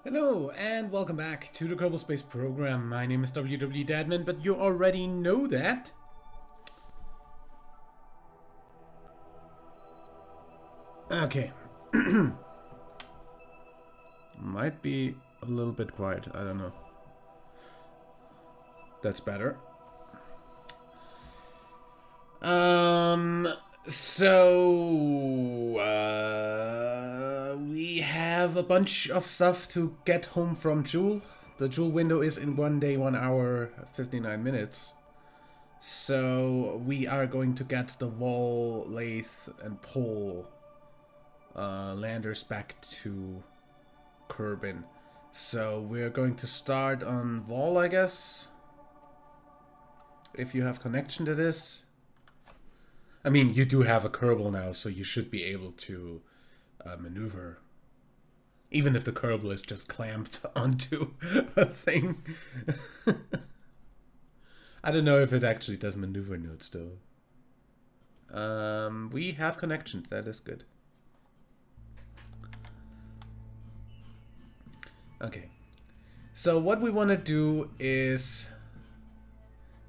Hello and welcome back to the Kerbal Space Program. My name is WW Dadman, but you already know that. Okay. Might be a little bit quiet, I don't know. That's better. We have a bunch of stuff to get home from Joule. The Joule window is in 1 day, 1 hour, 59 minutes. So we are going to get the Wall, Lathe, and Pole landers back to Kerbin. So we're going to start on Wall, I guess. If you have connection to this. I mean, you do have a Kerbal now, so you should be able to maneuver. Even if the Kerbal is just clamped onto a thing. I don't know if it actually does maneuver nodes, though. We have connection. That is good. Okay. So what we want to do is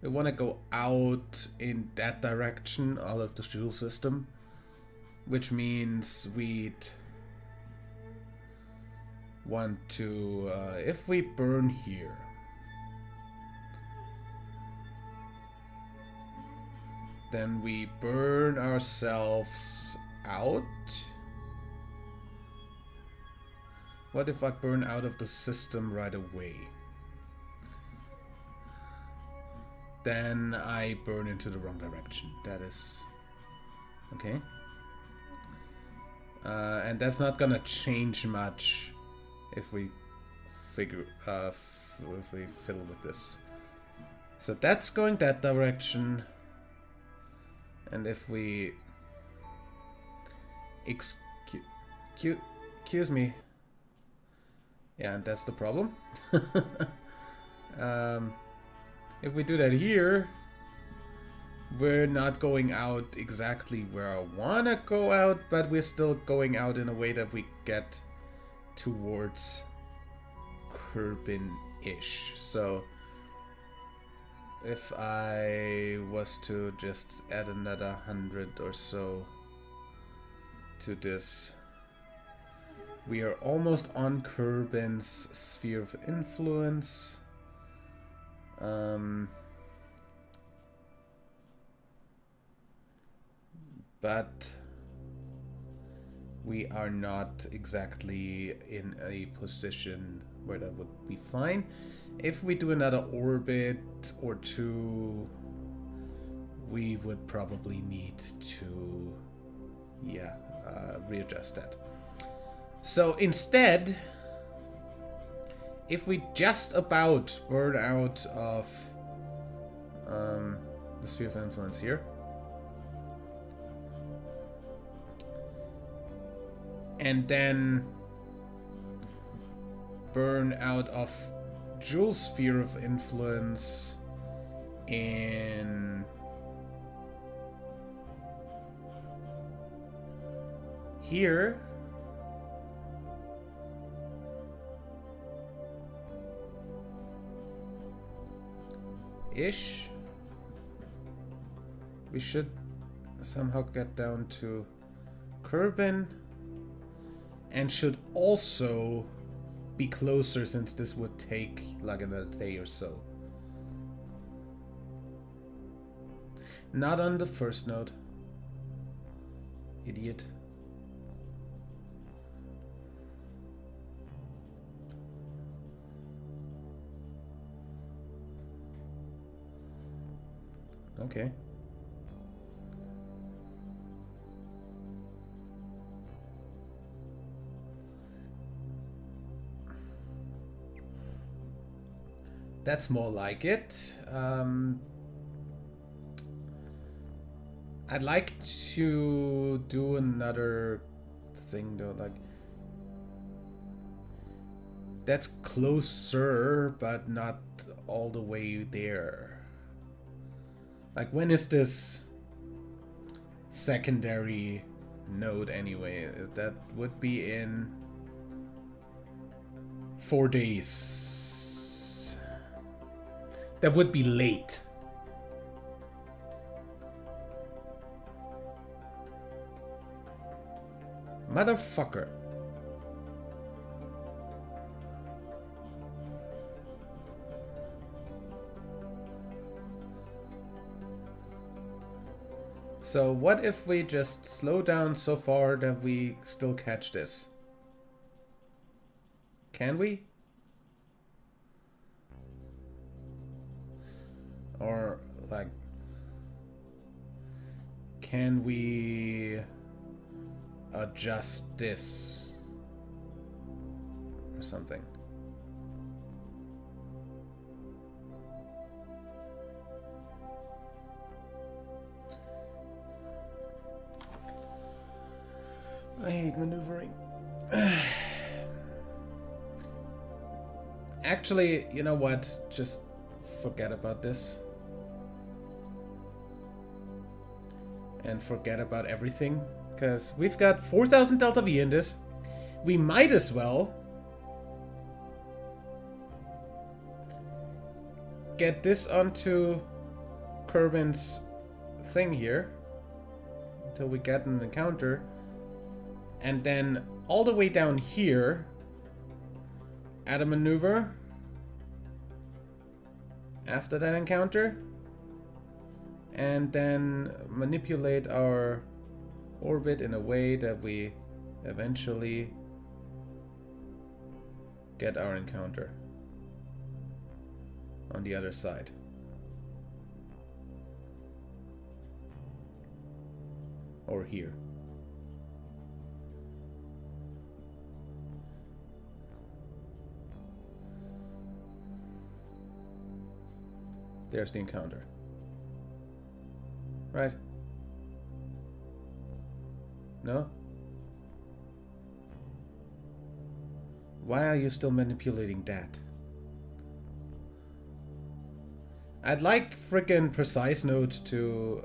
we want to go out in that direction, out of the Joule system, which means we'd want to, if we burn here, then we burn ourselves out. What if I burn out of the system right away? Then I burn into the wrong direction. That is okay. And that's not gonna change much if we figure if we fiddle with this. So that's going that direction, and if we excuse me, yeah, and that's the problem. If we do that here, we're not going out exactly where I want to go out, but we're still going out in a way that we get towards Kerbin-ish. So if I was to just add another 100 or so to this, we are almost on Kerbin's sphere of influence. But we are not exactly in a position where that would be fine. If we do another orbit or two, we would probably need to, readjust that. So instead, if we just about burn out of the sphere of influence here, and then burn out of Joule's sphere of influence in here, ish, we should somehow get down to Kerbin, and should also be closer, since this would take like another day or so. Not on the first node. Idiot. Okay. That's more like it. I'd like to do another thing though, like that's closer, but not all the way there. Like, when is this secondary node anyway? That would be in 4 days. That would be late. Motherfucker. So what if we just slow down so far that we still catch this? Can we? Or like, can we adjust this or something? I hate maneuvering. Actually, you know what? Just forget about this. And forget about everything. Because we've got 4,000 Delta V in this. We might as well get this onto Kerbin's thing here. Until we get an encounter. And then all the way down here, add a maneuver after that encounter, and then manipulate our orbit in a way that we eventually get our encounter on the other side. Or here. There's the encounter. Right? No? Why are you still manipulating that? I'd like frickin' Precise Node to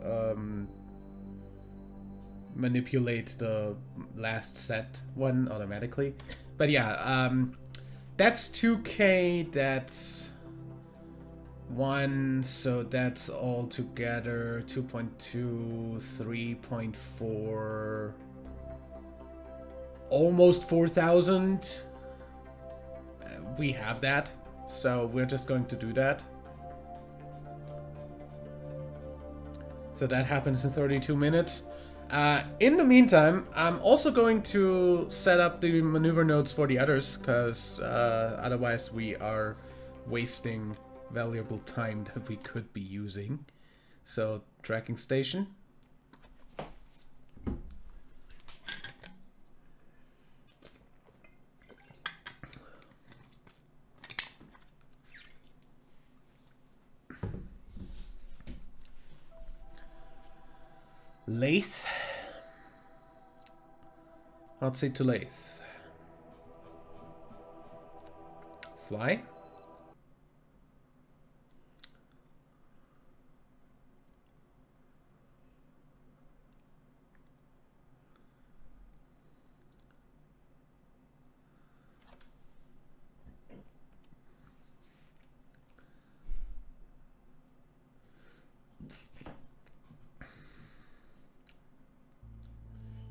manipulate the last set one automatically. But yeah, that's 2K, that's 1, so that's all together 2.2, 3.4, almost 4,000. We have that, so we're just going to do that. So that happens in 32 minutes. In the meantime, I'm also going to set up the maneuver nodes for the others, because otherwise we are wasting valuable time that we could be using. So, tracking station. Lathe. Hot seat to lathe. Fly.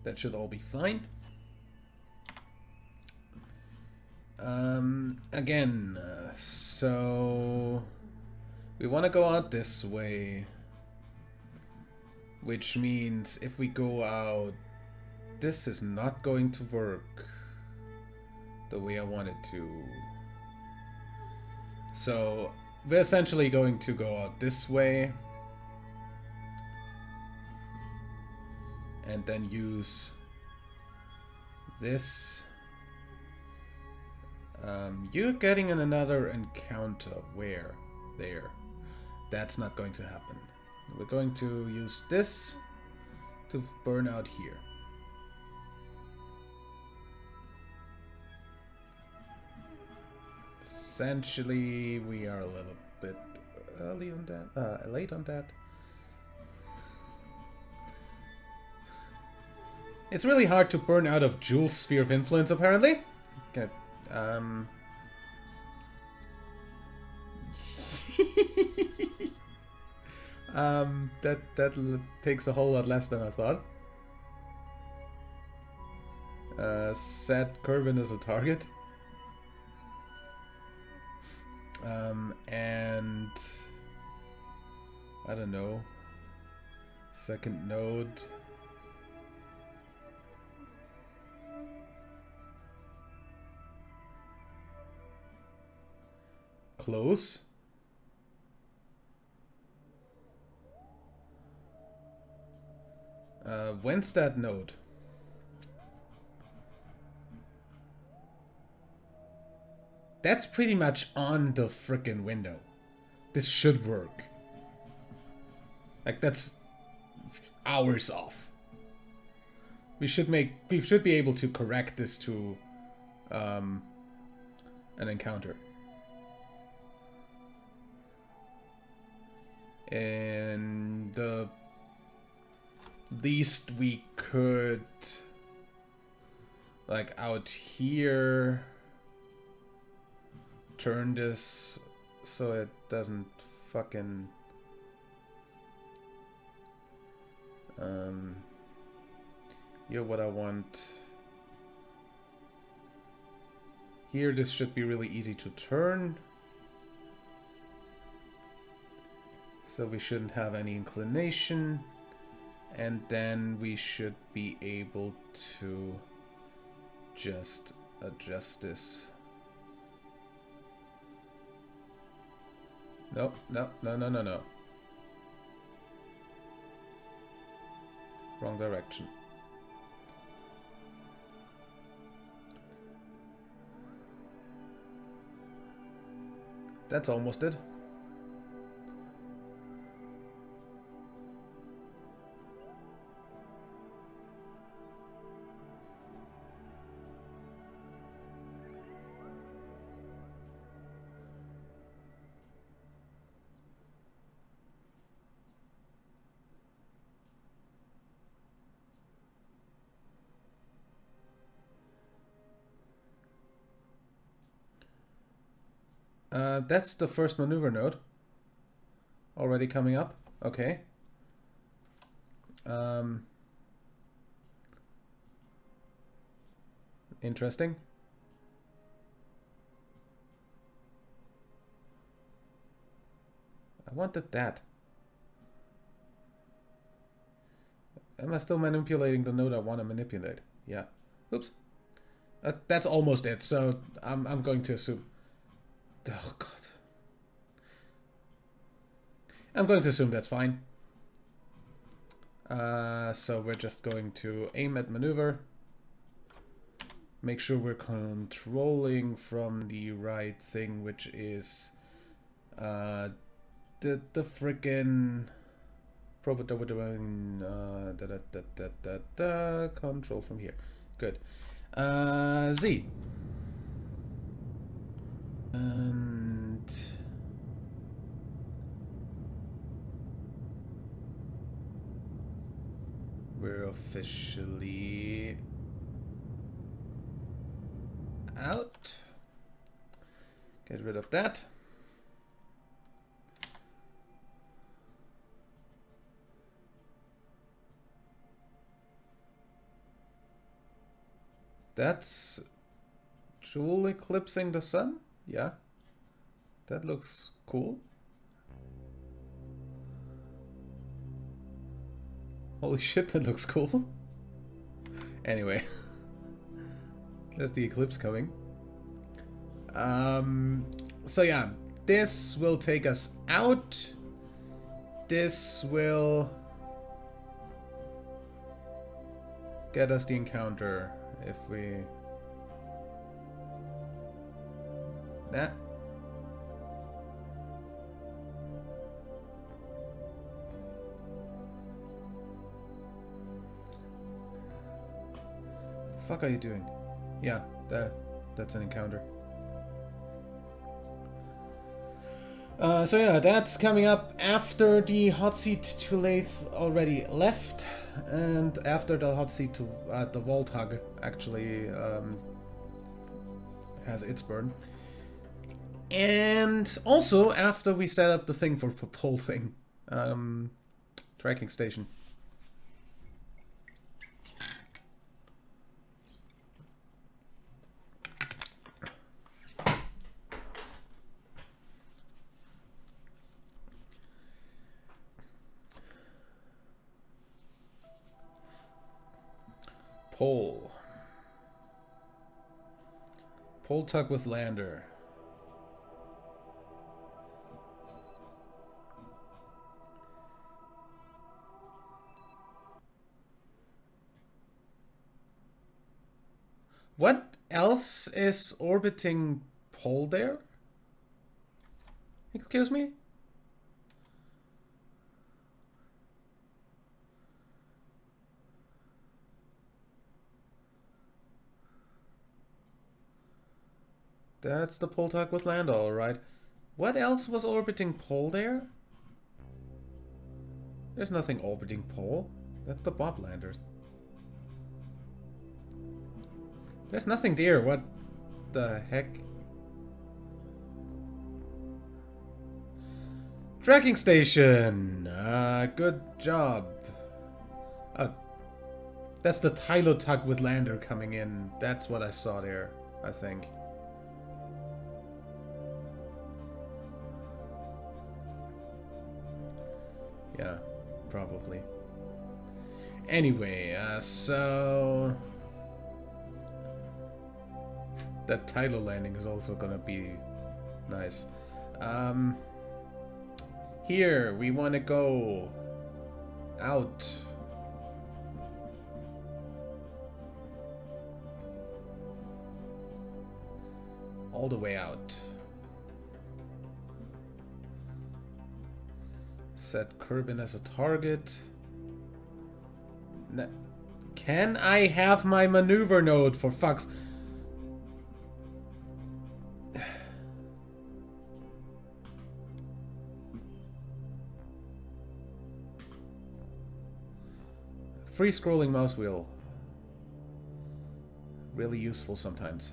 That should all be fine. Again, so we want to go out this way, which means if we go out, this is not going to work the way I want it to. So we're essentially going to go out this way and then use this. You're getting in another encounter. Where? There. That's not going to happen. We're going to use this to burn out here. Essentially, we are a little bit early on that, late on that. It's really hard to burn out of Jules' sphere of influence, apparently. Okay. That takes a whole lot less than I thought. Set Kerbin as a target. And I don't know. Second node. Close. When's that node? That's pretty much on the frickin' window. This should work. Like, that's hours off. We should be able to correct this to an encounter. And the least we could, like, out here, turn this so it doesn't fucking here what I want. Here this should be really easy to turn, so we shouldn't have any inclination, and then we should be able to just adjust this. No. Wrong direction. That's almost it. That's the first maneuver node. Already coming up. Okay. Interesting. I wanted that. Am I still manipulating the node I want to manipulate? Yeah. Oops. That's almost it, so I'm going to assume. Oh god. I'm going to assume that's fine. So we're just going to aim at maneuver. Make sure we're controlling from the right thing, which is the frickin' control from here. Good. Z. And we're officially out. Get rid of that. That's Joule eclipsing the sun? Yeah. That looks cool. Holy shit, that looks cool. Anyway. There's the eclipse coming. So yeah, this will take us out. This will get us the encounter if we... That. The fuck are you doing? Yeah, that's an encounter. So yeah, that's coming up after the hot seat to Lathe already left, and after the hot seat to the Vault Hug actually has its burn. And also, after we set up the thing for pole thing, tracking station. Pole. Pole tug with lander. What else is orbiting pole there? Excuse me? That's the pole tug with lander, alright. What else was orbiting pole there? There's nothing orbiting pole. That's the Bob lander. There's nothing there. What the heck? Tracking station. Good job. That's the Tylo tug with lander coming in. That's what I saw there, I think. Yeah, probably. Anyway, so that Tylo landing is also gonna be nice. Here, we want to go out. All the way out. Set Kerbin as a target. Can I have my maneuver node, for fuck's... Free scrolling mouse wheel. Really useful sometimes.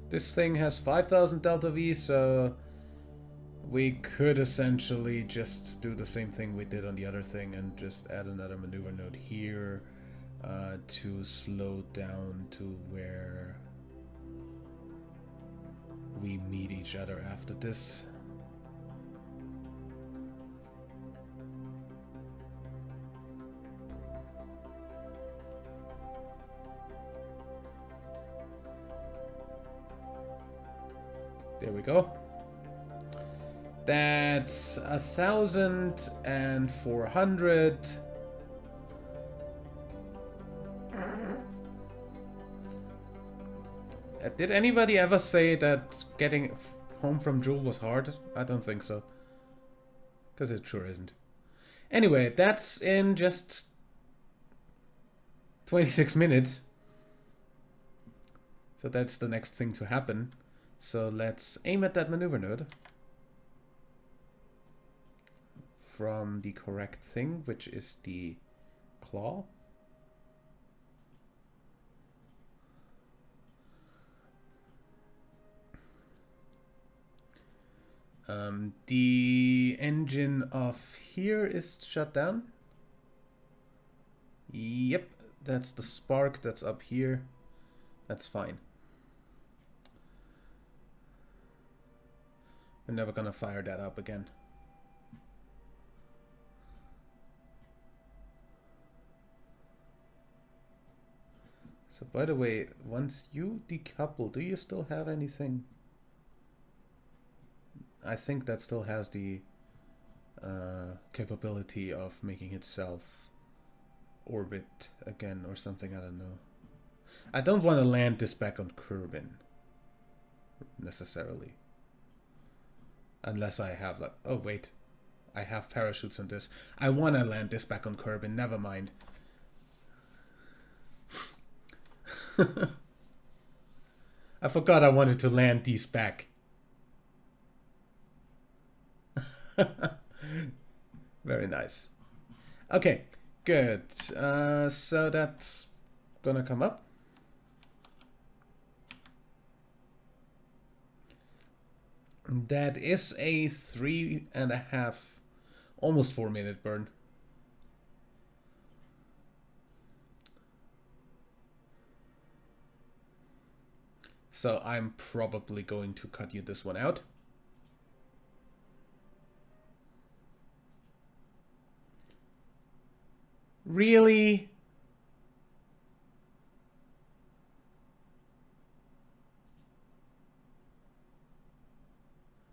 This thing has 5,000 delta V, so we could essentially just do the same thing we did on the other thing and just add another maneuver node here to slow down to where we meet each other after this. There we go. That's 1,400. Did anybody ever say that getting home from Joule was hard? I don't think so. Because it sure isn't. Anyway, that's in just 26 minutes. So that's the next thing to happen. So let's aim at that maneuver node from the correct thing, which is the claw. The engine of here is shut down. Yep, that's the spark that's up here. That's fine. We're never gonna fire that up again. So by the way, once you decouple, do you still have anything? I think that still has the capability of making itself orbit again or something, I don't know. I don't want to land this back on Kerbin necessarily. Unless I have like, oh wait, I have parachutes on this. I want to land this back on Kerbin, never mind. I forgot I wanted to land these back. Very nice. Okay, good. So that's gonna come up. That is a 3.5, almost 4 minute burn. So I'm probably going to cut you this one out. Really?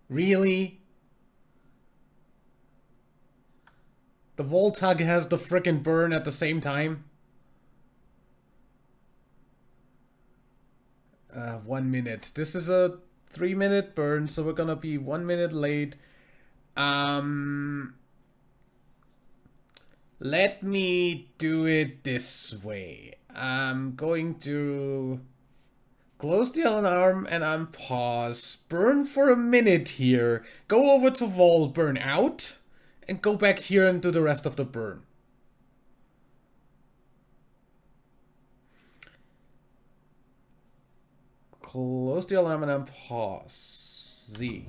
Really? The Volt Hug has the frickin' burn at the same time? 1 minute. This is a 3 minute burn, so we're gonna be 1 minute late. Let me do it this way. I'm going to close the alarm and unpause. Burn for a minute here. Go over to Vol, burn out, and go back here and do the rest of the burn. Close the alarm and unpause. Z.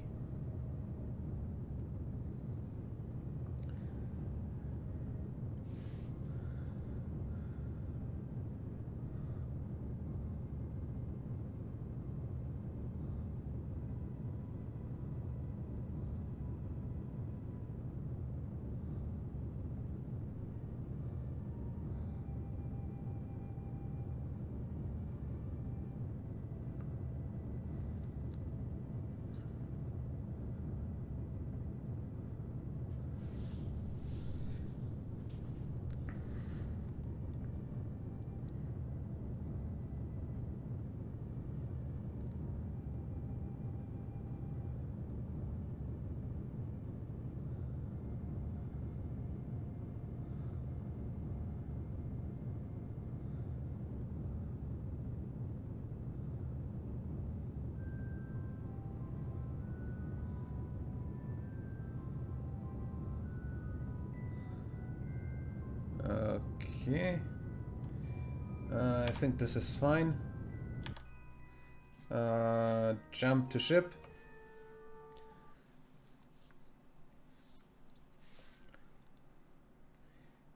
Okay. I think this is fine. Jump to ship.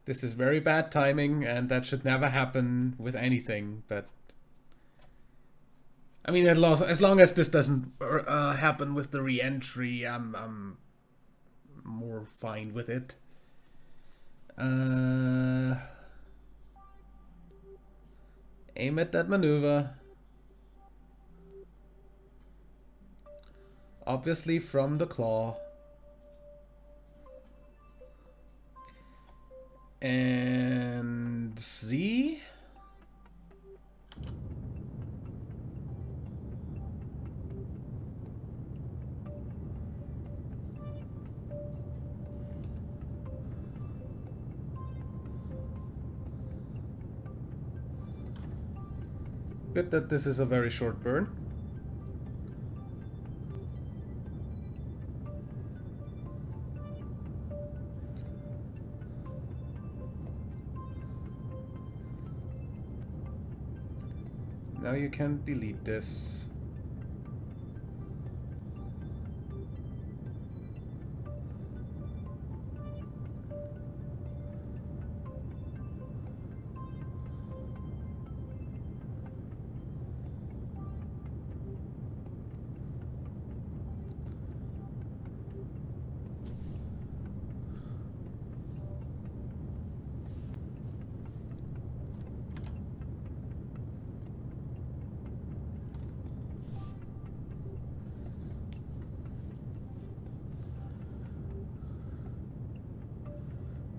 This is very bad timing, and that should never happen with anything, but... I mean, as long as this doesn't happen with the re-entry, I'm more fine with it. Aim at that maneuver. Obviously from the claw. And Z. Good that this is a very short burn. Now you can delete this.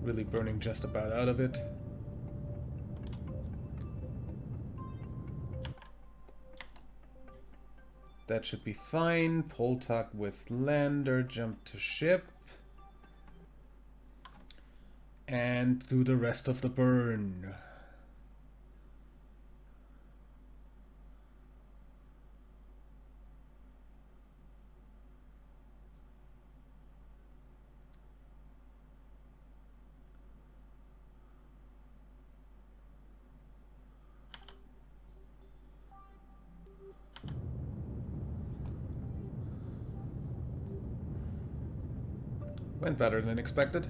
Really burning just about out of it. That should be fine. Pull tuck with lander, jump to ship. And do the rest of the burn. Went better than expected.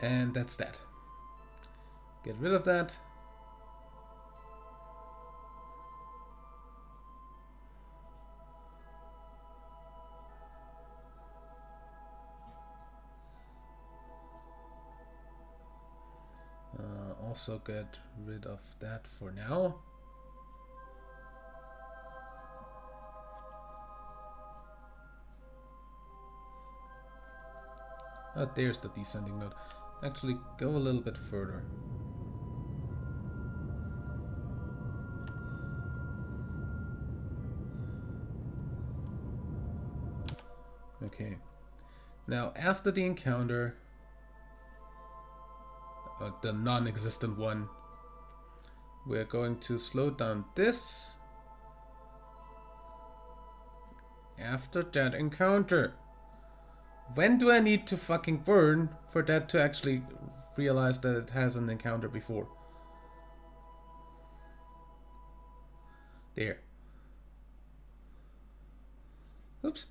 And that's that. Get rid of that. Also get rid of that for now. Oh, there's the descending node. Actually, go a little bit further. Okay. Now, after the encounter, the non-existent one, we're going to slow down this after that encounter. When do I need to fucking burn for that to actually realize that it has an encounter before? There. Oops.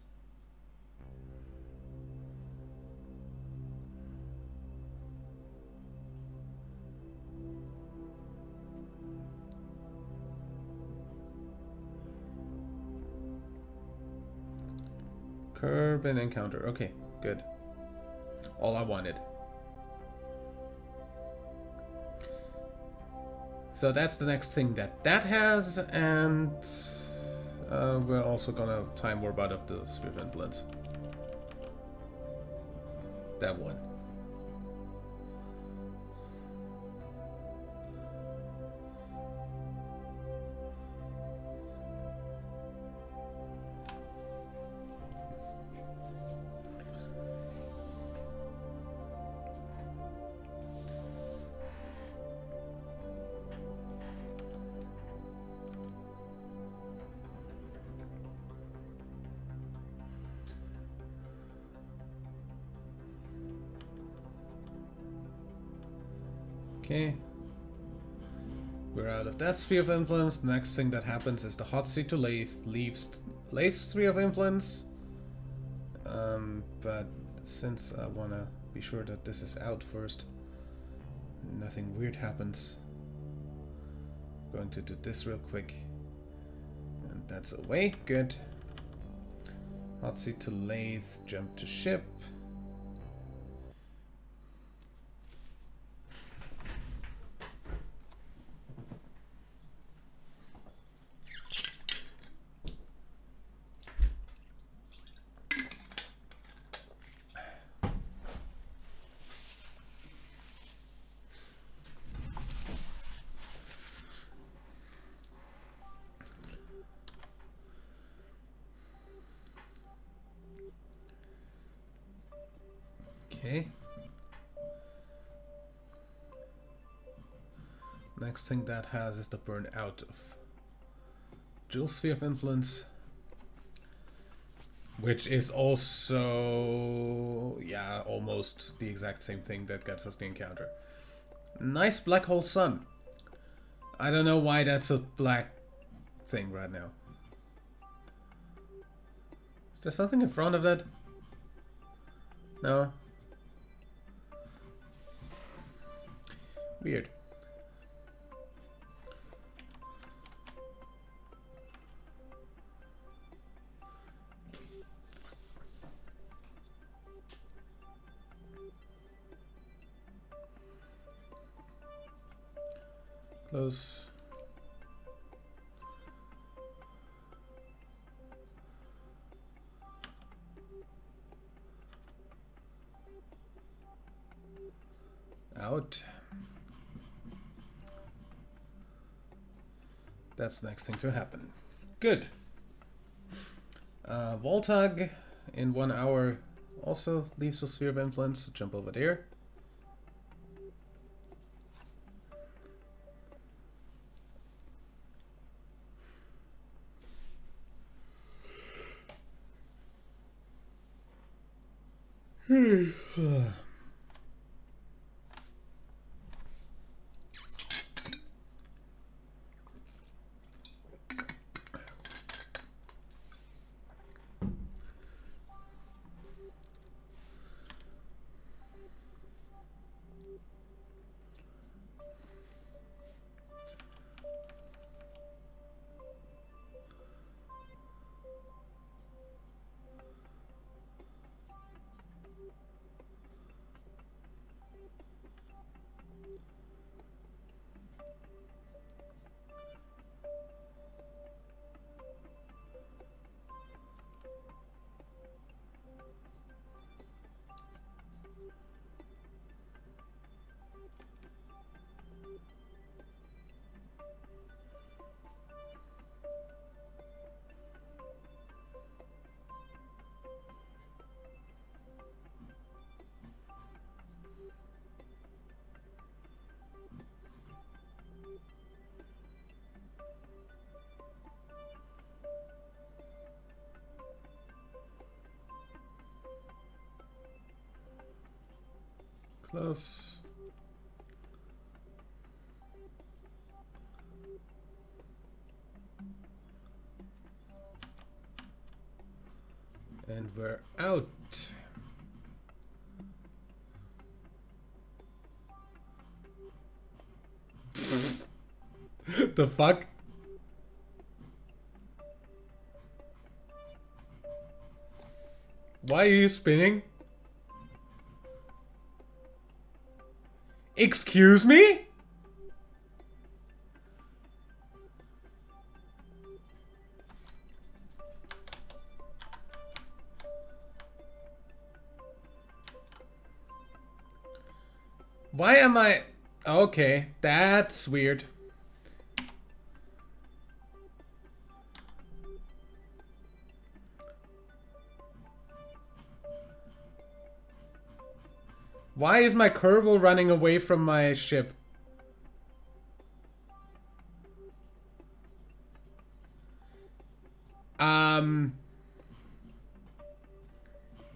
Curb and encounter. Okay, good. All I wanted. So that's the next thing that has, and we're also gonna time warp out of the sphere of influence. That one. Okay. We're out of that sphere of influence. The next thing that happens is the hot seat to Lathe leaves Lathe's sphere of influence. But since I want to be sure that this is out first, nothing weird happens. I'm going to do this real quick. And that's away. Good. Hot seat to Lathe, jump to ship. Okay. Next thing that has is the burn out of Jule's sphere of influence, which is also, yeah, almost the exact same thing that gets us the encounter. Nice black hole sun. I don't know why that's a black thing right now. Is there something in front of that? No? Weird. Close. Out. That's the next thing to happen. Good. Voltag in 1 hour also leaves the sphere of influence. So jump over there. Close. And we're out. The fuck? Why are you spinning? Excuse me? Why am I... Okay, that's weird. Why is my Kerbal running away from my ship?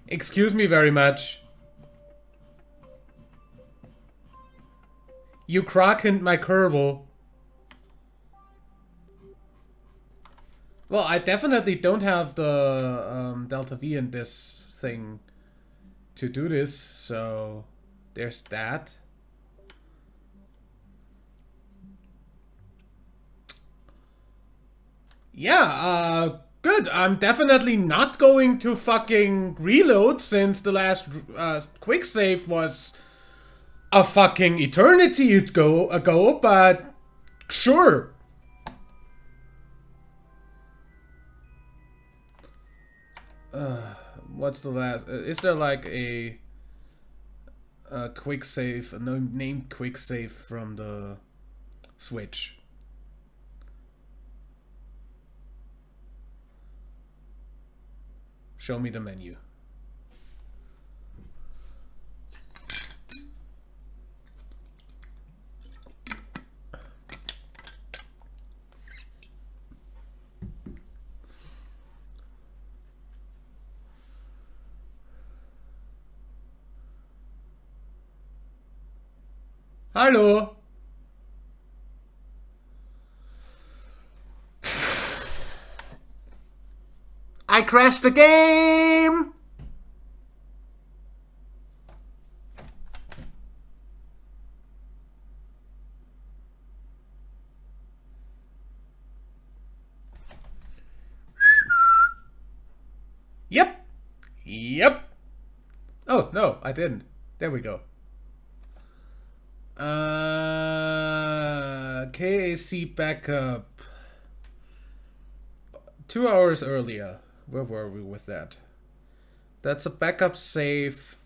Excuse me very much. You Krakened my Kerbal. Well, I definitely don't have the Delta V in this thing to do this, so there's that. Yeah, good. I'm definitely not going to fucking reload since the last quick save was a fucking eternity ago, but sure. What's the last? Is there like a quick save, a named quick save from the Switch? Show me the menu. Hallo? I crashed the game! Yep. Yep. Oh, no, I didn't. There we go. KAC backup. 2 hours earlier. Where were we with that? That's a backup save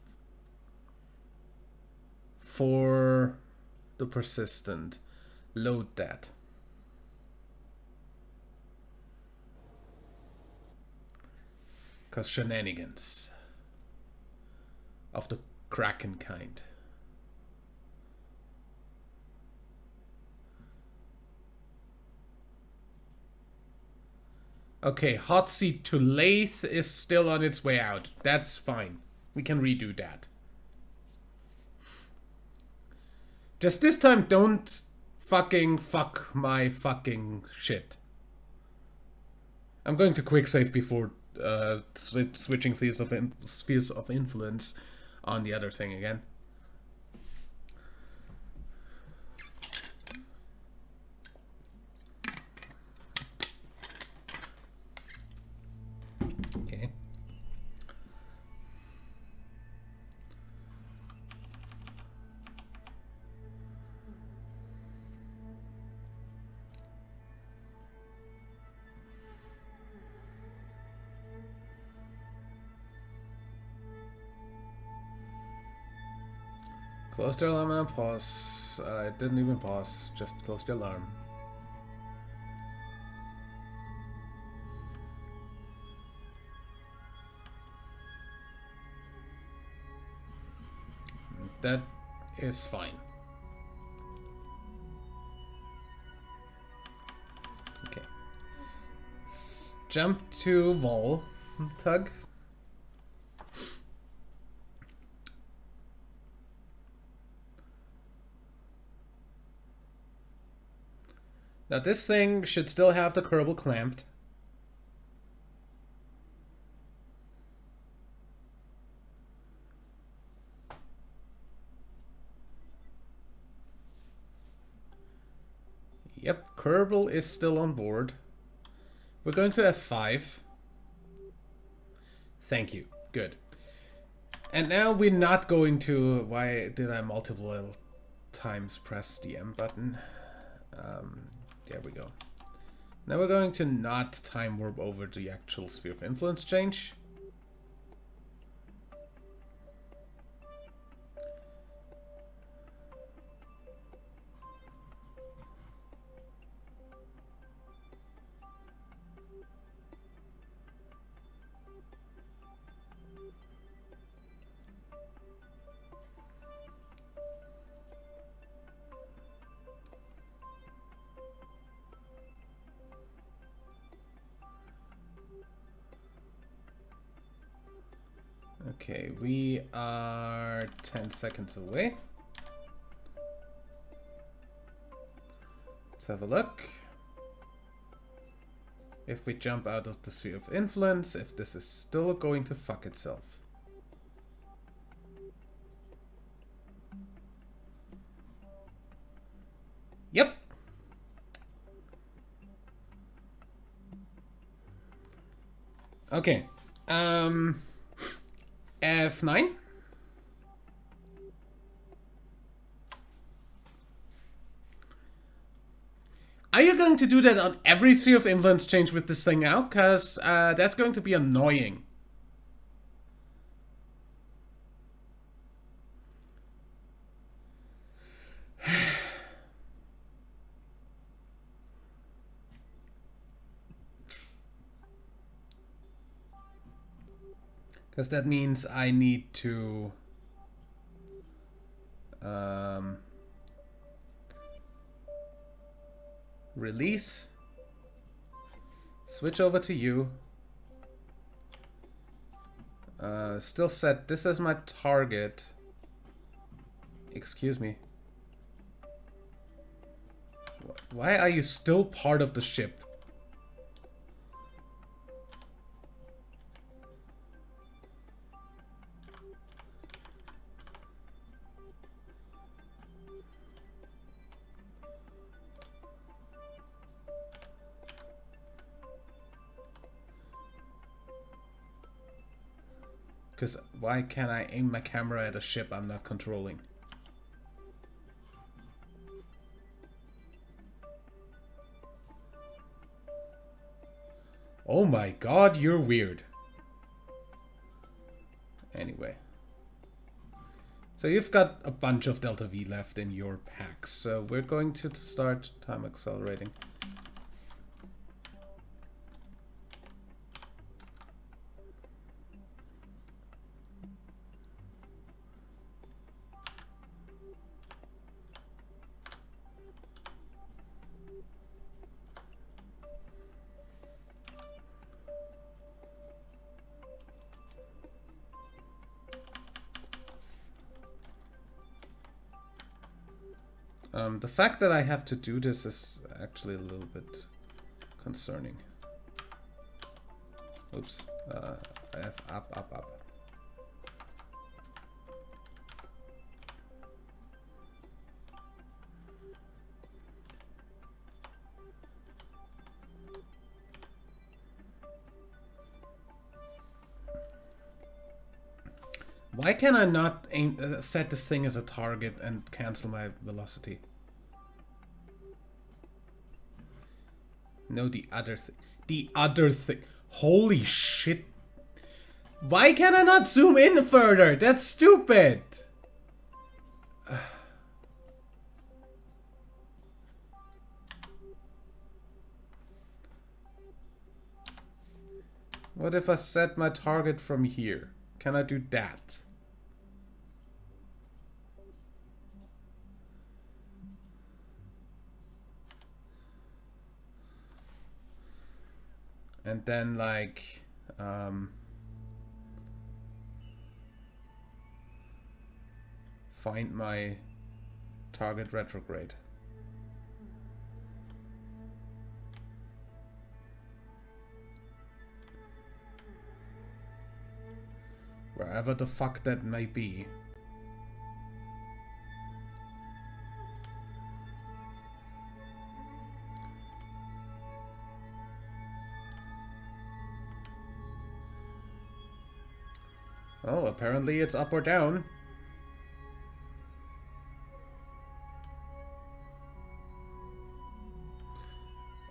for the persistent. Load that. Cause shenanigans. Of the Kraken kind. Okay, hot seat to Lathe is still on its way out. That's fine. We can redo that. Just this time, don't fucking fuck my fucking shit. I'm going to quick save before switching spheres of influence on the other thing again. Okay. Close the alarm and pause. I didn't even pause, just close the alarm. That is fine. Okay. Jump to wall, tug. Now this thing should still have the Kerbal clamped. Yep, Kerbal is still on board. We're going to F5. Thank you. Good. And now we're not going to... Why did I multiple times press the M button? There we go. Now we're going to not time warp over the actual sphere of influence change. Okay, we are 10 seconds away. Let's have a look. If we jump out of the sphere of influence, if this is still going to fuck itself. Yep. Okay. F9. Are you going to do that on every sphere of influence change with this thing now? Because that's going to be annoying. Because that means I need to release, switch over to you, still set this as my target. Excuse me. Why are you still part of the ship? Because why can't I aim my camera at a ship I'm not controlling? Oh my god, you're weird. Anyway. So you've got a bunch of Delta V left in your packs. So we're going to start time accelerating. The fact that I have to do this is actually a little bit concerning. Oops. I have up. Why can I not set this thing as a target and cancel my velocity? No, the other thing. The other thing. Holy shit. Why can I not zoom in further? That's stupid. What if I set my target from here? Can I do that? And then like find my target retrograde. Wherever the fuck that may be. Oh, apparently it's up or down.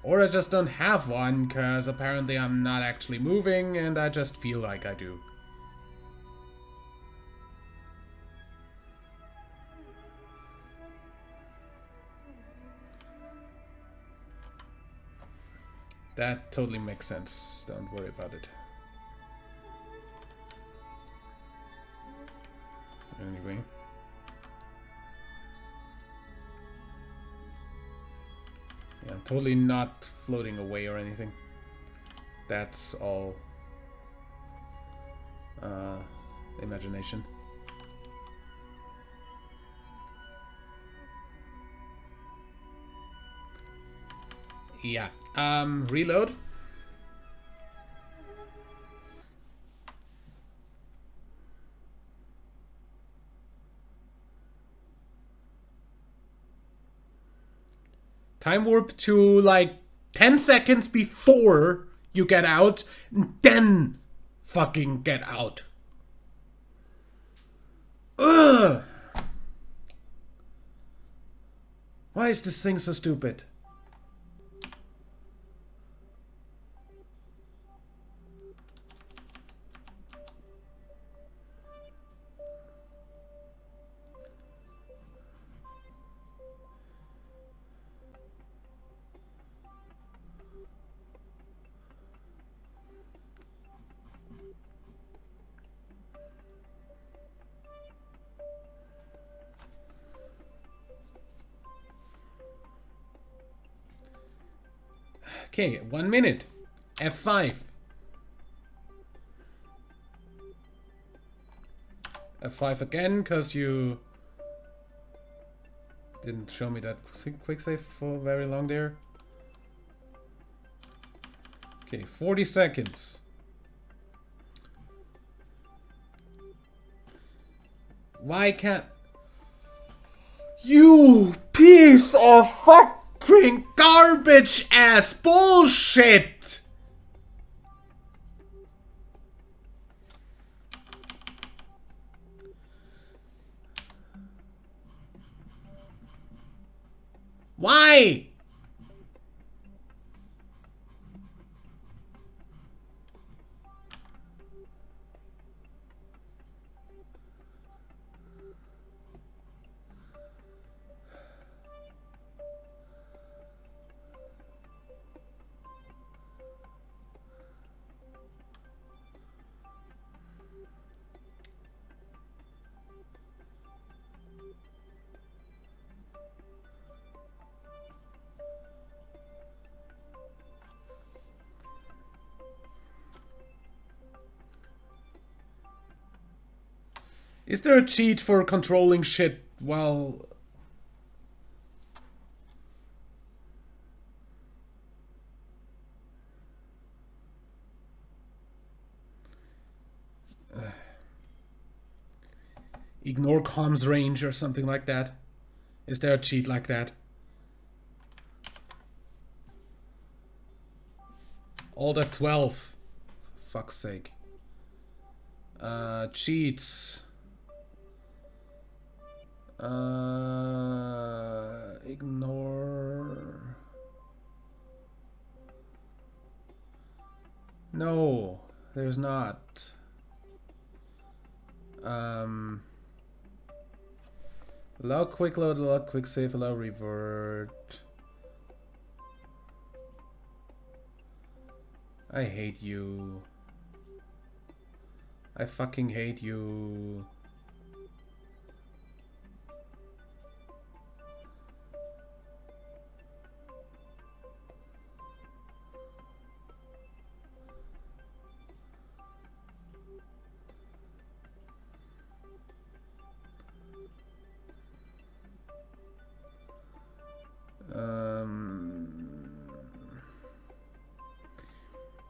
Or I just don't have one, because apparently I'm not actually moving and I just feel like I do. That totally makes sense. Don't worry about it. Anyway. Yeah, I'm totally not floating away or anything. That's all imagination. Yeah. Reload. Time warp to like 10 seconds before you get out, and then fucking get out. Ugh. Why is this thing so stupid? Okay, 1 minute. F5. F5 again, because you didn't show me that quick save for very long there. Okay, 40 seconds. Why can't... You piece of fucking garbage ass bullshit! Why? Is there a cheat for controlling shit while Ignore comms range or something like that. Is there a cheat like that? Alt F12. Fuck's sake. Cheats. Ignore. No, there's not. Allow quick load, allow quick save, allow revert. I hate you. I fucking hate you.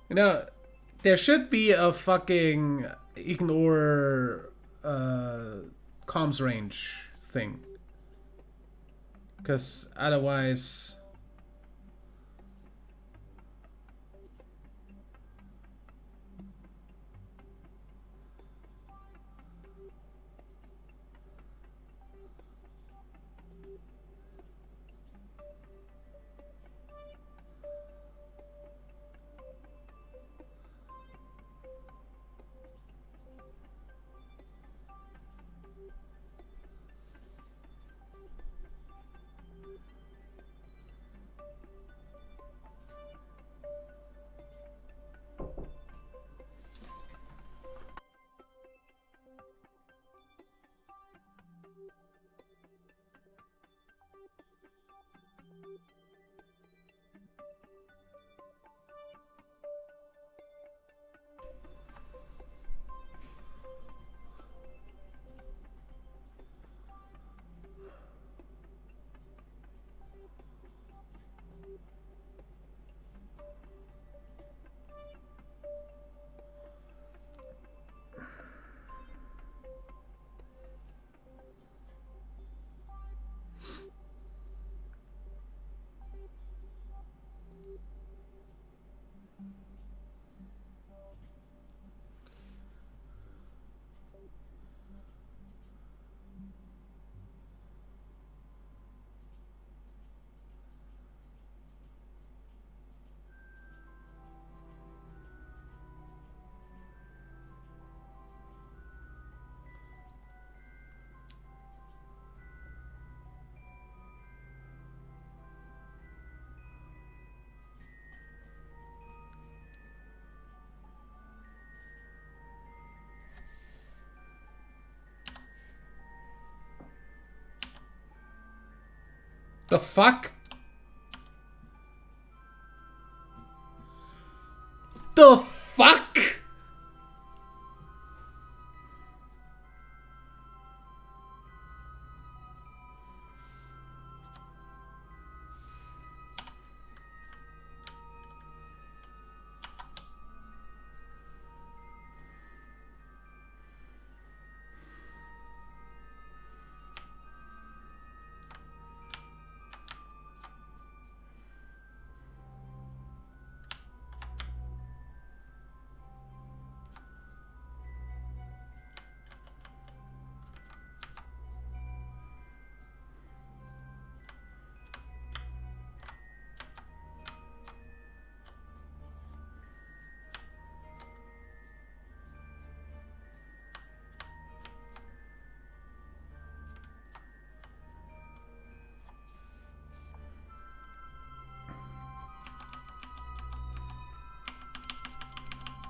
You know, there should be a fucking ignore comms range thing. Because otherwise... The fuck? The fuck?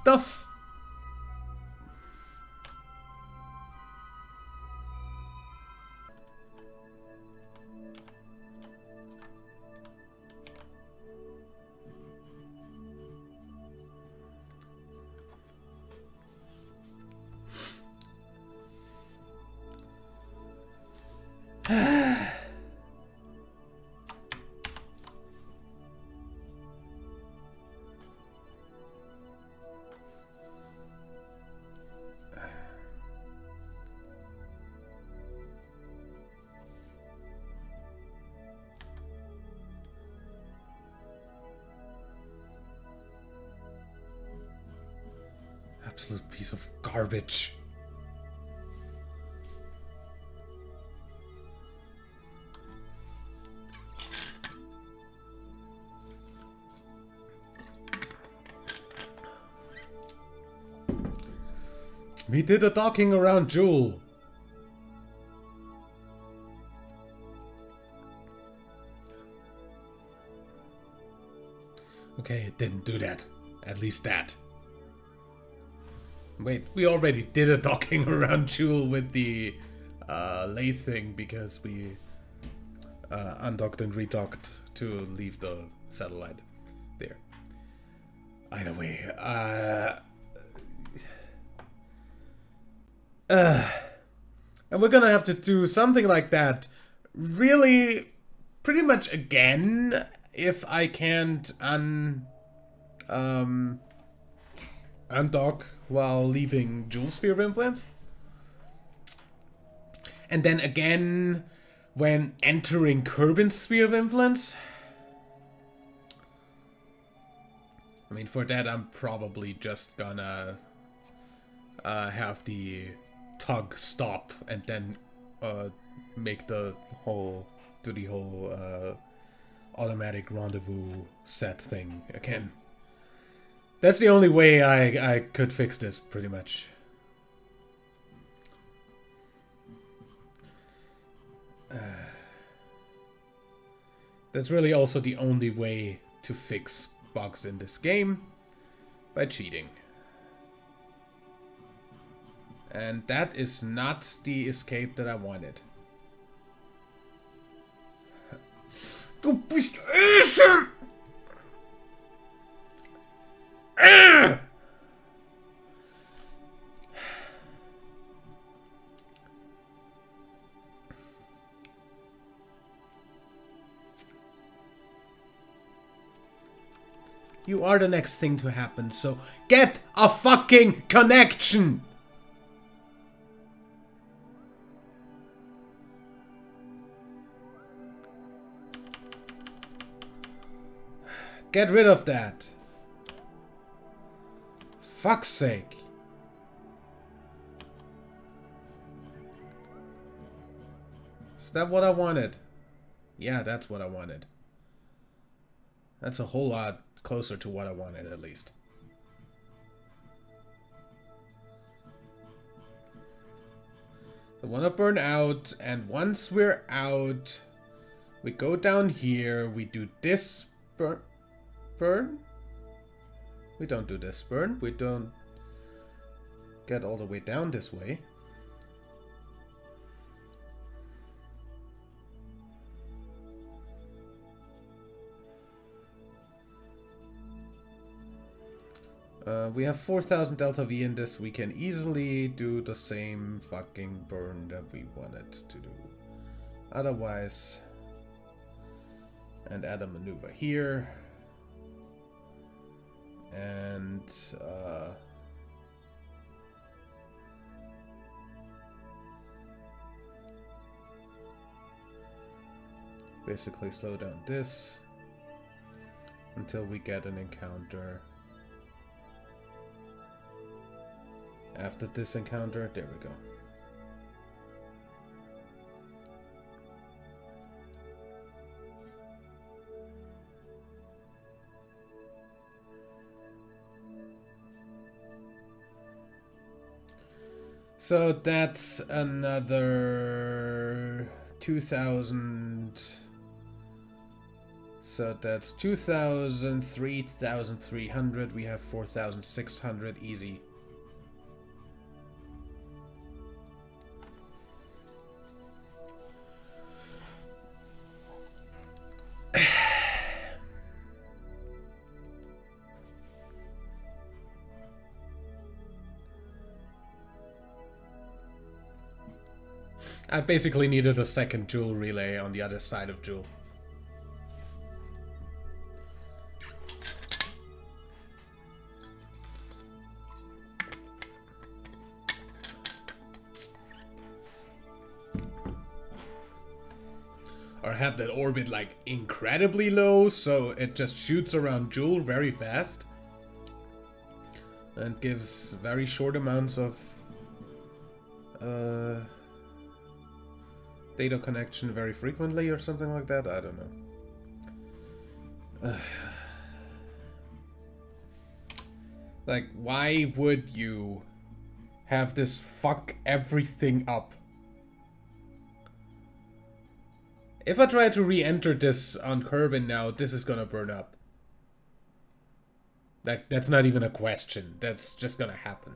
The f... Absolute piece of garbage. We did a docking around Jewel. Okay, it didn't do that. At least that. Wait, we already did a docking around Jewel with the lathe thing because we undocked and redocked to leave the satellite there. Either way, and we're gonna have to do something like that really pretty much again if I can't undock while leaving Jewel's sphere of influence. And then again when entering Kerbin's sphere of influence. I mean, for that I'm probably just gonna have the tug stop and then make the whole automatic rendezvous set thing again. That's the only way I could fix this, pretty much. That's really also the only way to fix bugs in this game, by cheating. And that is not the escape that I wanted. Du bist Esel! You are the next thing to happen, so get a fucking connection! Get rid of that. Fuck's sake. Is that what I wanted? Yeah, that's what I wanted. That's a whole lot closer to what I wanted, at least. I want to burn out, and once we're out, we go down here, we do this burn? We don't do this burn. We don't get all the way down this way. We have 4,000 Delta V in this. We can easily do the same fucking burn that we wanted to do. Otherwise, and add a maneuver here. And basically slow down this until we get an encounter. After this encounter, there we go. So that's another 2,000. So that's 2,000, 3,300. We have 4,600 easy. I basically needed a second Jewel relay on the other side of Jewel. Or have that orbit like incredibly low, so it just shoots around Jewel very fast. and gives very short amounts of data connection very frequently or something like that. I don't know. Like, why would you have this fuck everything up? If I try to re-enter this on Kerbin now, this is gonna burn up. That's not even a question. That's just gonna happen.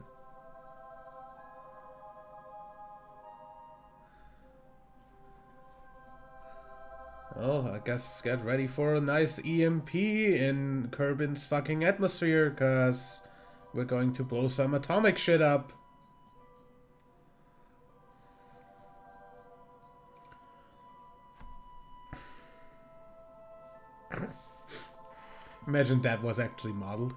Well, I guess get ready for a nice EMP in Kerbin's fucking atmosphere, cause we're going to blow some atomic shit up. Imagine that was actually modeled.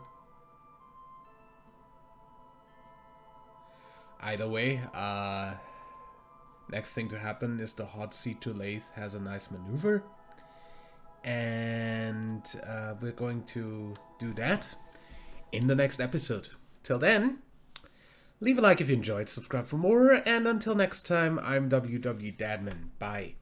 Either way, next thing to happen is the hot seat to lathe has a nice maneuver. And we're going to do that in the next episode. Till then, leave a like if you enjoyed, subscribe for more, and until next time, I'm WW Dadman. Bye.